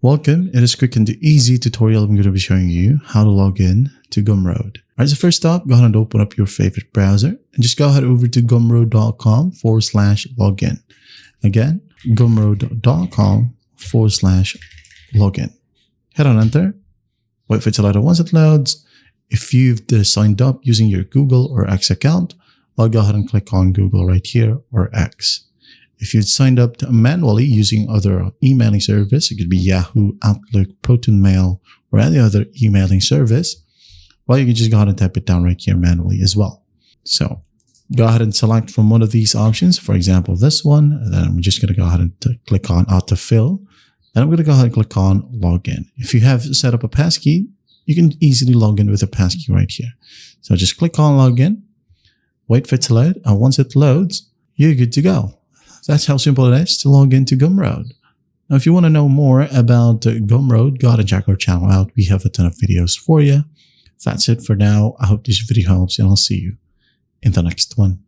Welcome. In this quick and easy tutorial, I'm going to be showing you how to log in to Gumroad. Alright, so first up, go ahead and open up your favorite browser and just go ahead over to gumroad.com/login. Again, gumroad.com/login. Hit on enter. Wait for it to load. Once it loads, if you've signed up using your Google or X account, well, go ahead and click on Google right here or X. If you'd signed up manually using other emailing service, it could be Yahoo, Outlook, Proton Mail, or any other emailing service, well, you can just go ahead and type it down right here manually as well. So go ahead and select from one of these options, for example, this one, and then I'm just going to go ahead and click on autofill. Then I'm going to go ahead and click on login. If you have set up a passkey, you can easily log in with a passkey right here. So just click on login, wait for it to load, and once it loads, you're good to go. That's how simple it is to log into Gumroad. Now, if you want to know more about Gumroad, go ahead and check our channel out. We have a ton of videos for you. That's it for now. I hope this video helps, and I'll see you in the next one.